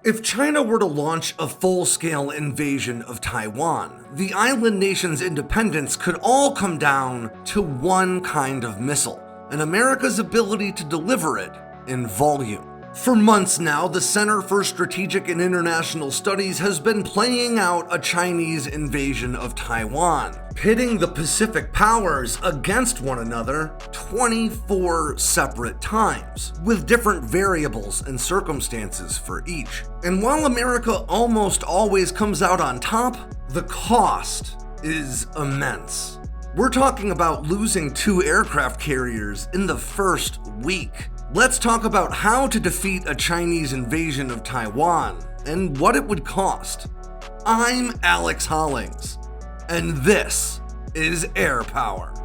If China were to launch a full-scale invasion of Taiwan, the island nation's independence could all come down to one kind of missile, and America's ability to deliver it in volume. For months now, the Center for Strategic and International Studies has been playing out a Chinese invasion of Taiwan, pitting the Pacific powers against one another 24 separate times, with different variables and circumstances for each. And while America almost always comes out on top, the cost is immense. We're talking about losing 2 aircraft carriers in the first week. Let's talk about how to defeat a Chinese invasion of Taiwan and what it would cost. I'm Alex Hollings, and this is AirPower.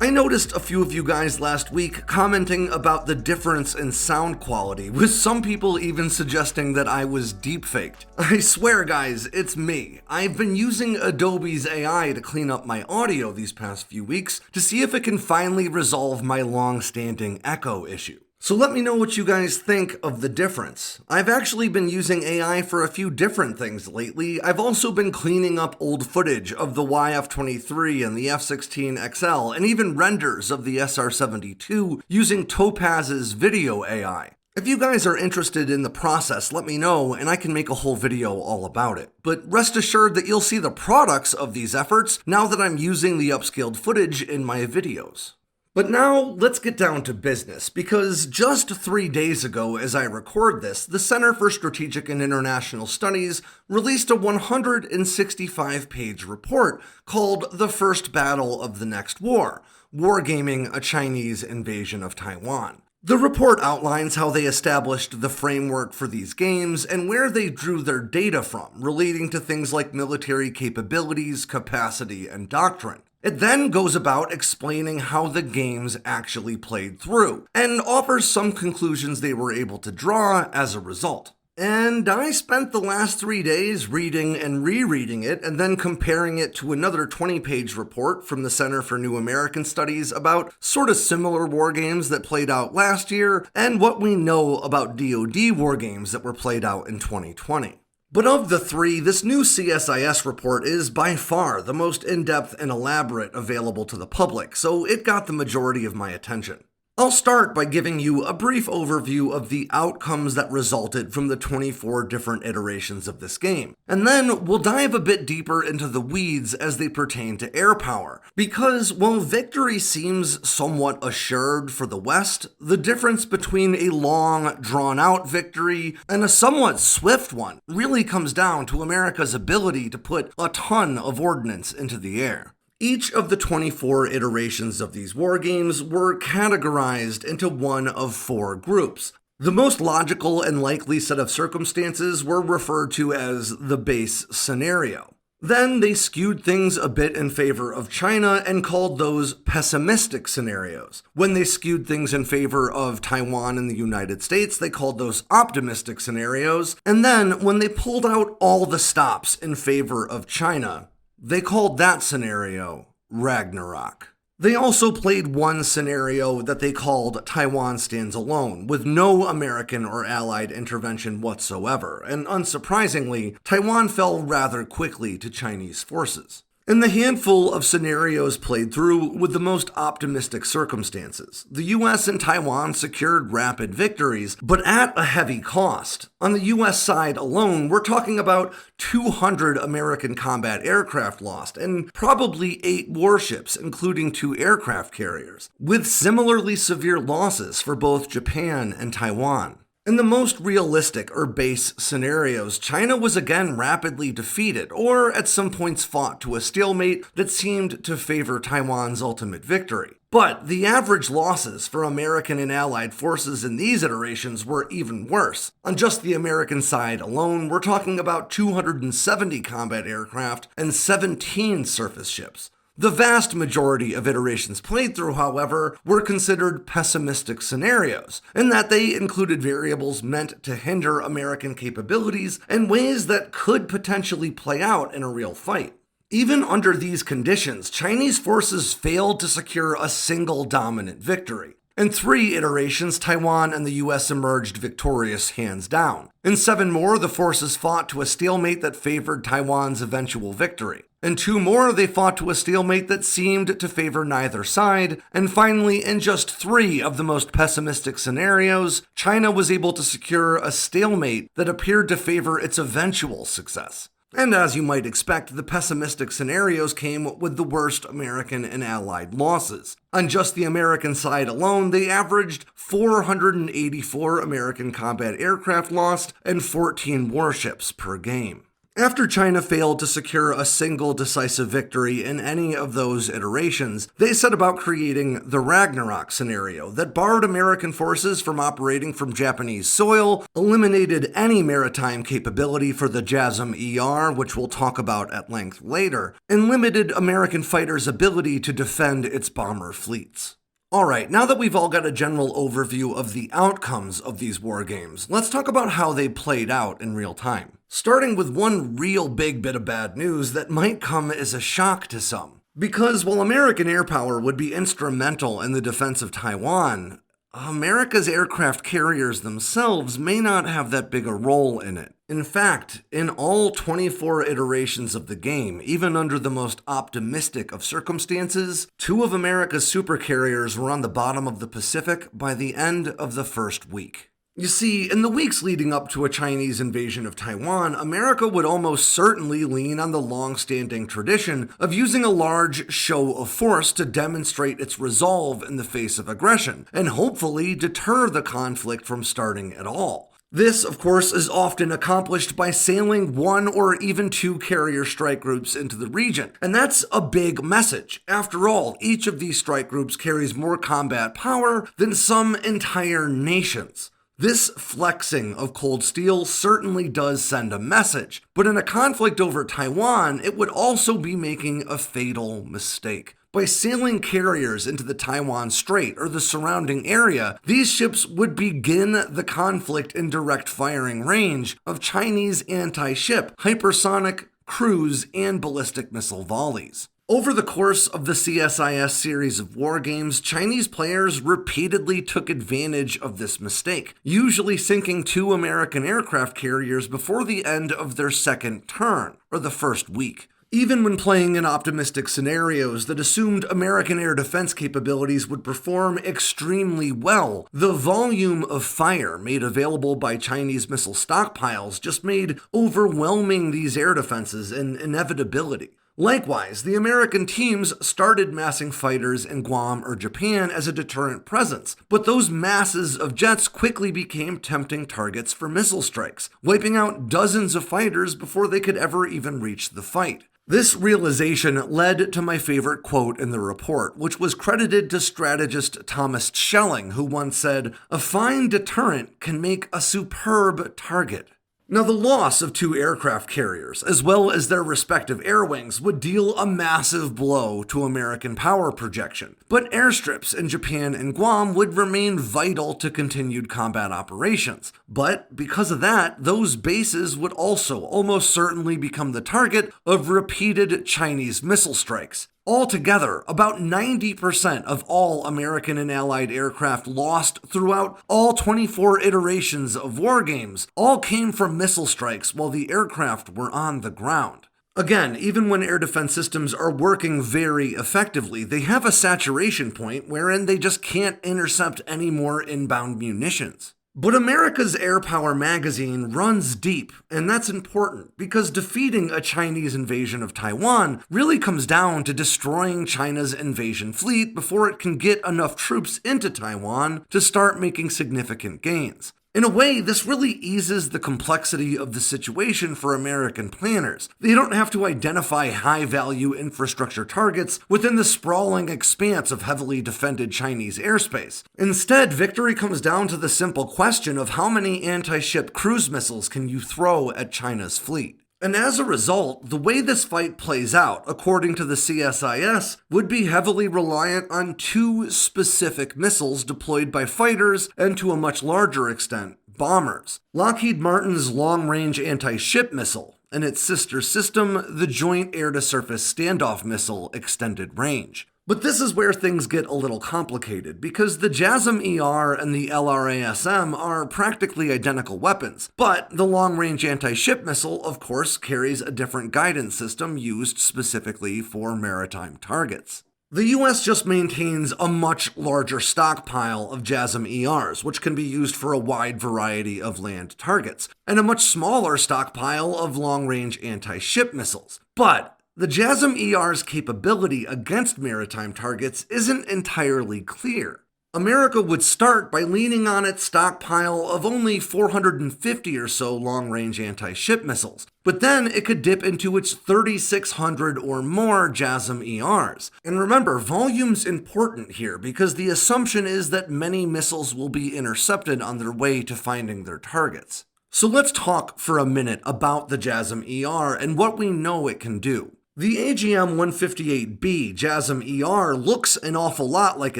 I noticed a few of you guys last week commenting about the difference in sound quality, with some people even suggesting that I was deepfaked. I swear guys, it's me. I've been using Adobe's AI to clean up my audio these past few weeks to see if it can finally resolve my long-standing echo issue. So let me know what you guys think of the difference. I've actually been using AI for a few different things lately. I've also been cleaning up old footage of the YF-23 and the F-16XL, and even renders of the SR-72 using Topaz's video AI. If you guys are interested in the process, let me know and I can make a whole video all about it. But rest assured that you'll see the products of these efforts now that I'm using the upscaled footage in my videos. But now, let's get down to business, because just 3 days ago as I record this, the Center for Strategic and International Studies released a 165-page report called The First Battle of the Next War, Wargaming a Chinese Invasion of Taiwan. The report outlines how they established the framework for these games and where they drew their data from, relating to things like military capabilities, capacity, and doctrine. It then goes about explaining how the games actually played through, and offers some conclusions they were able to draw as a result. And I spent the last 3 days reading and rereading it, and then comparing it to another 20-page report from the Center for New American Studies about sort of similar wargames that played out last year, and what we know about DoD wargames that were played out in 2020. But of the 3, this new CSIS report is by far the most in-depth and elaborate available to the public, so it got the majority of my attention. I'll start by giving you a brief overview of the outcomes that resulted from the 24 different iterations of this game, and then we'll dive a bit deeper into the weeds as they pertain to AirPower, because while victory seems somewhat assured for the West, the difference between a long, drawn-out victory and a somewhat swift one really comes down to America's ability to put a ton of ordnance into the air. Each of the 24 iterations of these wargames were categorized into one of 4 groups. The most logical and likely set of circumstances were referred to as the base scenario. Then they skewed things a bit in favor of China and called those pessimistic scenarios. When they skewed things in favor of Taiwan and the United States, they called those optimistic scenarios. And then when they pulled out all the stops in favor of China, they called that scenario Ragnarok. They also played one scenario that they called Taiwan Stands Alone, with no American or Allied intervention whatsoever, and unsurprisingly, Taiwan fell rather quickly to Chinese forces. In the handful of scenarios played through with the most optimistic circumstances, the US and Taiwan secured rapid victories, but at a heavy cost. On the US side alone, we're talking about 200 American combat aircraft lost, and probably 8 warships, including 2 aircraft carriers, with similarly severe losses for both Japan and Taiwan. In the most realistic or base scenarios, China was again rapidly defeated, or at some points fought to a stalemate that seemed to favor Taiwan's ultimate victory. But the average losses for American and Allied forces in these iterations were even worse. On just the American side alone, we're talking about 270 combat aircraft and 17 surface ships. The vast majority of iterations played through, however, were considered pessimistic scenarios, in that they included variables meant to hinder American capabilities in ways that could potentially play out in a real fight. Even under these conditions, Chinese forces failed to secure a single dominant victory. In 3 iterations, Taiwan and the US emerged victorious hands down. In 7 more, the forces fought to a stalemate that favored Taiwan's eventual victory. In 2 more, they fought to a stalemate that seemed to favor neither side. And finally, in just 3 of the most pessimistic scenarios, China was able to secure a stalemate that appeared to favor its eventual success. And as you might expect, the pessimistic scenarios came with the worst American and Allied losses. On just the American side alone, they averaged 484 American combat aircraft lost and 14 warships per game. After China failed to secure a single decisive victory in any of those iterations, they set about creating the Ragnarok scenario that barred American forces from operating from Japanese soil, eliminated any maritime capability for the JASSM-ER, which we'll talk about at length later, and limited American fighters' ability to defend its bomber fleets. Alright, now that we've all got a general overview of the outcomes of these war games, let's talk about how they played out in real time. Starting with one real big bit of bad news that might come as a shock to some. Because while American AirPower would be instrumental in the defense of Taiwan, America's aircraft carriers themselves may not have that big a role in it. In fact, in all 24 iterations of the game, even under the most optimistic of circumstances, 2 of America's supercarriers were on the bottom of the Pacific by the end of the first week. You see, in the weeks leading up to a Chinese invasion of Taiwan, America would almost certainly lean on the long-standing tradition of using a large show of force to demonstrate its resolve in the face of aggression, and hopefully deter the conflict from starting at all. This, of course, is often accomplished by sailing 1 or even 2 carrier strike groups into the region. And that's a big message. After all, each of these strike groups carries more combat power than some entire nations. This flexing of cold steel certainly does send a message, but in a conflict over Taiwan, it would also be making a fatal mistake. By sailing carriers into the Taiwan Strait or the surrounding area, these ships would begin the conflict in direct firing range of Chinese anti-ship, hypersonic, cruise, and ballistic missile volleys. Over the course of the CSIS series of war games, Chinese players repeatedly took advantage of this mistake, usually sinking 2 American aircraft carriers before the end of their second turn, or the first week. Even when playing in optimistic scenarios that assumed American air defense capabilities would perform extremely well, the volume of fire made available by Chinese missile stockpiles just made overwhelming these air defenses an inevitability. Likewise, the American teams started massing fighters in Guam or Japan as a deterrent presence, but those masses of jets quickly became tempting targets for missile strikes, wiping out dozens of fighters before they could ever even reach the fight. This realization led to my favorite quote in the report, which was credited to strategist Thomas Schelling, who once said, "A fine deterrent can make a superb target." Now, the loss of 2 aircraft carriers, as well as their respective air wings, would deal a massive blow to American power projection. But airstrips in Japan and Guam would remain vital to continued combat operations. But because of that, those bases would also almost certainly become the target of repeated Chinese missile strikes. Altogether, about 90% of all American and Allied aircraft lost throughout all 24 iterations of war games all came from missile strikes while the aircraft were on the ground. Again, even when air defense systems are working very effectively, they have a saturation point wherein they just can't intercept any more inbound munitions. But America's AirPower magazine runs deep, and that's important because defeating a Chinese invasion of Taiwan really comes down to destroying China's invasion fleet before it can get enough troops into Taiwan to start making significant gains. In a way, this really eases the complexity of the situation for American planners. They don't have to identify high-value infrastructure targets within the sprawling expanse of heavily defended Chinese airspace. Instead, victory comes down to the simple question of how many anti-ship cruise missiles can you throw at China's fleet. And as a result, the way this fight plays out, according to the CSIS, would be heavily reliant on 2 specific missiles deployed by fighters and, to a much larger extent, bombers. Lockheed Martin's long-range anti-ship missile, and its sister system, the Joint Air-to-Surface Standoff Missile Extended Range. But this is where things get a little complicated, because the JASSM-ER and the LRASM are practically identical weapons, but the long-range anti-ship missile, of course, carries a different guidance system used specifically for maritime targets. The US just maintains a much larger stockpile of JASSM-ERs, which can be used for a wide variety of land targets, and a much smaller stockpile of long-range anti-ship missiles. But the JASSM-ER's capability against maritime targets isn't entirely clear. America would start by leaning on its stockpile of only 450 or so long-range anti-ship missiles, but then it could dip into its 3,600 or more JASSM-ERs. And remember, volume's important here because the assumption is that many missiles will be intercepted on their way to finding their targets. So let's talk for a minute about the JASSM-ER and what we know it can do. The AGM-158B JASSM-ER looks an awful lot like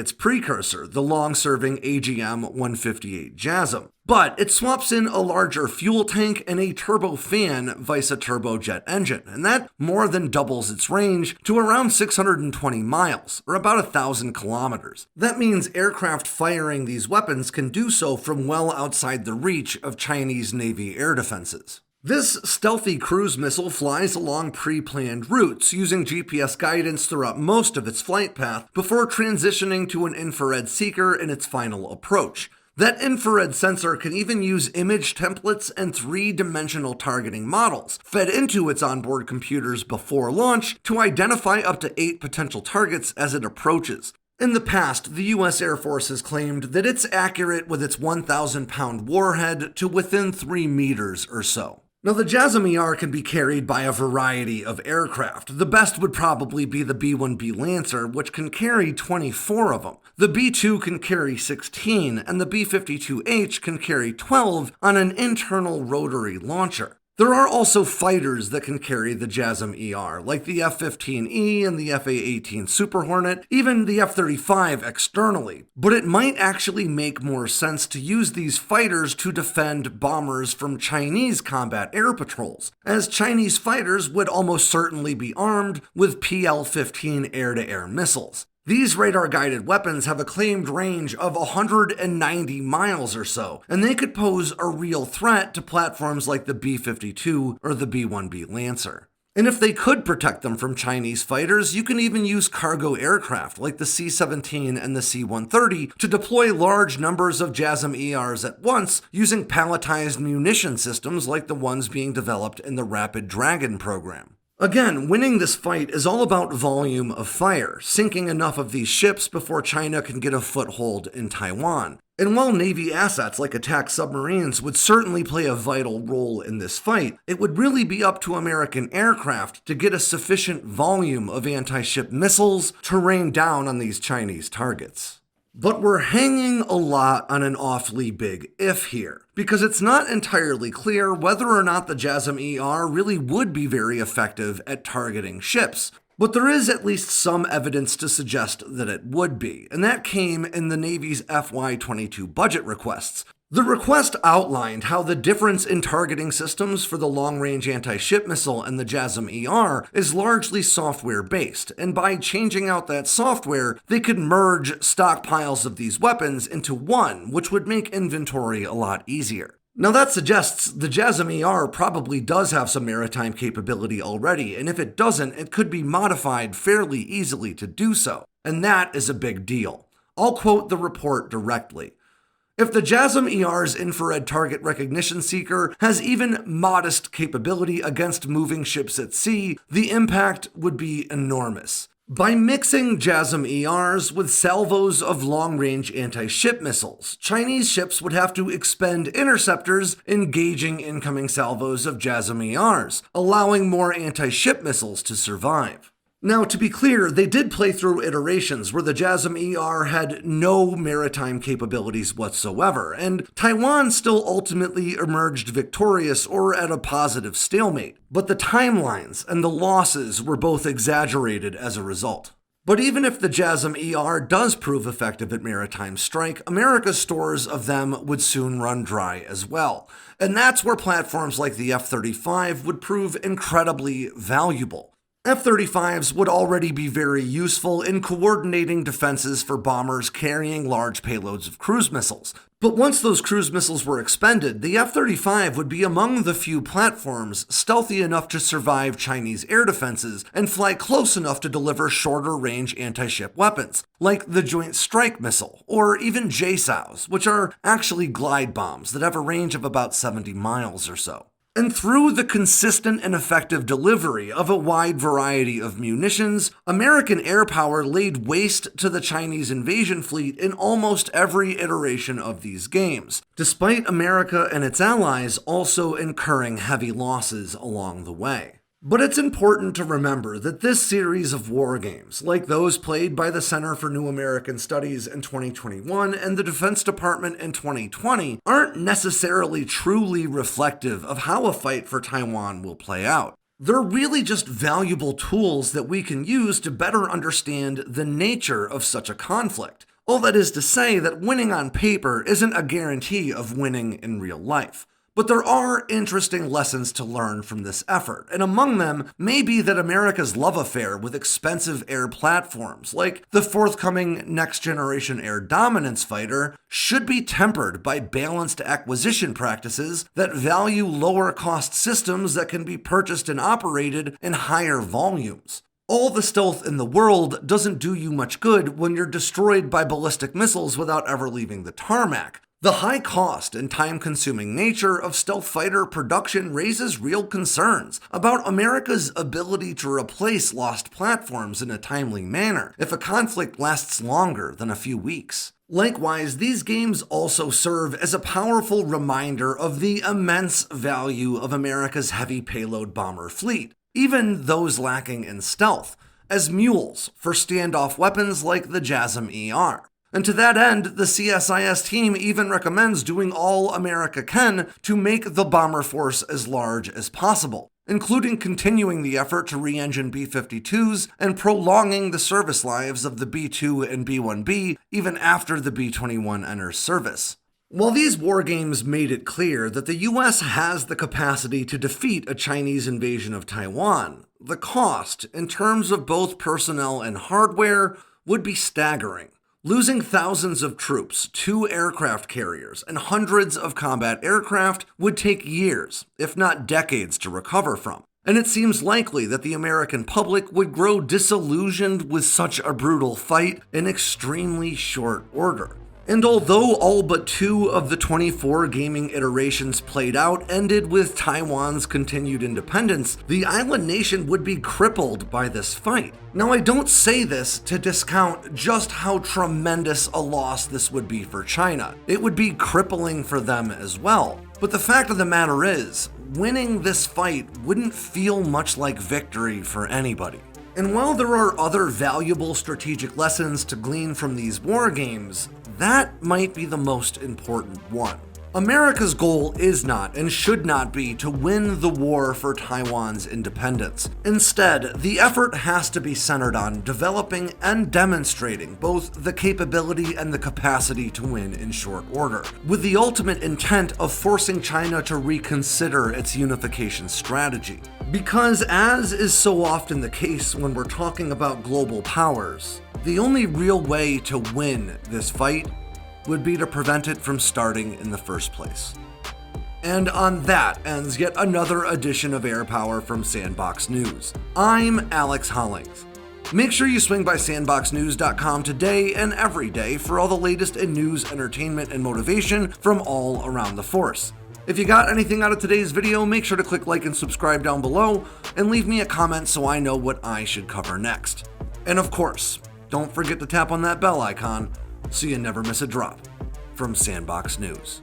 its precursor, the long-serving AGM-158 JASSM, but it swaps in a larger fuel tank and a turbofan vice a turbojet engine, and that more than doubles its range to around 620 miles, or about 1,000 kilometers. That means aircraft firing these weapons can do so from well outside the reach of Chinese Navy air defenses. This stealthy cruise missile flies along pre-planned routes, using GPS guidance throughout most of its flight path before transitioning to an infrared seeker in its final approach. That infrared sensor can even use image templates and three-dimensional targeting models fed into its onboard computers before launch to identify up to 8 potential targets as it approaches. In the past, the US Air Force has claimed that it's accurate with its 1,000-pound warhead to within 3 meters or so. Now, the JASSM-ER can be carried by a variety of aircraft. The best would probably be the B-1B Lancer, which can carry 24 of them. The B-2 can carry 16, and the B-52H can carry 12 on an internal rotary launcher. There are also fighters that can carry the JASSM-ER, like the F-15E and the F-A-18 Super Hornet, even the F-35 externally. But it might actually make more sense to use these fighters to defend bombers from Chinese combat air patrols, as Chinese fighters would almost certainly be armed with PL-15 air-to-air missiles. These radar-guided weapons have a claimed range of 190 miles or so, and they could pose a real threat to platforms like the B-52 or the B-1B Lancer. And if they could protect them from Chinese fighters, you can even use cargo aircraft like the C-17 and the C-130 to deploy large numbers of JASSM-ERs at once using palletized munition systems like the ones being developed in the Rapid Dragon program. Again, winning this fight is all about volume of fire, sinking enough of these ships before China can get a foothold in Taiwan. And while Navy assets like attack submarines would certainly play a vital role in this fight, it would really be up to American aircraft to get a sufficient volume of anti-ship missiles to rain down on these Chinese targets. But we're hanging a lot on an awfully big if here, because it's not entirely clear whether or not the JASSM-ER really would be very effective at targeting ships. But there is at least some evidence to suggest that it would be, and that came in the Navy's FY22 budget requests. The request outlined how the difference in targeting systems for the long-range anti-ship missile and the JASSM-ER is largely software-based, and by changing out that software, they could merge stockpiles of these weapons into one, which would make inventory a lot easier. Now that suggests the JASSM-ER probably does have some maritime capability already, and if it doesn't, it could be modified fairly easily to do so, and that is a big deal. I'll quote the report directly. If the JASSM-ER's infrared target recognition seeker has even modest capability against moving ships at sea, the impact would be enormous. By mixing JASSM-ERs with salvos of long-range anti-ship missiles, Chinese ships would have to expend interceptors engaging incoming salvos of JASSM-ERs, allowing more anti-ship missiles to survive. Now, to be clear, they did play through iterations where the JASSM-ER had no maritime capabilities whatsoever, and Taiwan still ultimately emerged victorious or at a positive stalemate, but the timelines and the losses were both exaggerated as a result. But even if the JASSM ER does prove effective at maritime strike, America's stores of them would soon run dry as well. And that's where platforms like the F-35 would prove incredibly valuable. F-35s would already be very useful in coordinating defenses for bombers carrying large payloads of cruise missiles. But once those cruise missiles were expended, the F-35 would be among the few platforms stealthy enough to survive Chinese air defenses and fly close enough to deliver shorter-range anti-ship weapons, like the Joint Strike Missile, or even JSOWs, which are actually glide bombs that have a range of about 70 miles or so. And through the consistent and effective delivery of a wide variety of munitions, American AirPower laid waste to the Chinese invasion fleet in almost every iteration of these games, despite America and its allies also incurring heavy losses along the way. But it's important to remember that this series of war games, like those played by the Center for New American Studies in 2021 and the Defense Department in 2020, aren't necessarily truly reflective of how a fight for Taiwan will play out. They're really just valuable tools that we can use to better understand the nature of such a conflict. All that is to say that winning on paper isn't a guarantee of winning in real life. But there are interesting lessons to learn from this effort, and among them may be that America's love affair with expensive air platforms, like the forthcoming next-generation air dominance fighter, should be tempered by balanced acquisition practices that value lower-cost systems that can be purchased and operated in higher volumes. All the stealth in the world doesn't do you much good when you're destroyed by ballistic missiles without ever leaving the tarmac. The high cost and time-consuming nature of stealth fighter production raises real concerns about America's ability to replace lost platforms in a timely manner if a conflict lasts longer than a few weeks. Likewise, these games also serve as a powerful reminder of the immense value of America's heavy payload bomber fleet, even those lacking in stealth, as mules for standoff weapons like the JASSM ER. And to that end, the CSIS team even recommends doing all America can to make the bomber force as large as possible, including continuing the effort to re-engine B-52s and prolonging the service lives of the B-2 and B-1B even after the B-21 enters service. While these war games made it clear that the US has the capacity to defeat a Chinese invasion of Taiwan, the cost, in terms of both personnel and hardware, would be staggering. Losing thousands of troops, 2 aircraft carriers, and hundreds of combat aircraft would take years, if not decades, to recover from. And it seems likely that the American public would grow disillusioned with such a brutal fight in extremely short order. And although all but 2 of the 24 gaming iterations played out ended with Taiwan's continued independence, the island nation would be crippled by this fight. Now, I don't say this to discount just how tremendous a loss this would be for China. It would be crippling for them as well. But the fact of the matter is, winning this fight wouldn't feel much like victory for anybody. And while there are other valuable strategic lessons to glean from these war games, that might be the most important one. America's goal is not and should not be to win the war for Taiwan's independence. Instead, the effort has to be centered on developing and demonstrating both the capability and the capacity to win in short order, with the ultimate intent of forcing China to reconsider its unification strategy. Because, as is so often the case when we're talking about global powers, the only real way to win this fight would be to prevent it from starting in the first place. And on that ends yet another edition of AirPower from Sandboxx News. I'm Alex Hollings. Make sure you swing by sandboxnews.com today and every day for all the latest in news, entertainment, and motivation from all around the force. If you got anything out of today's video, make sure to click like and subscribe down below, and leave me a comment so I know what I should cover next. And of course, don't forget to tap on that bell icon so you never miss a drop from Sandboxx News.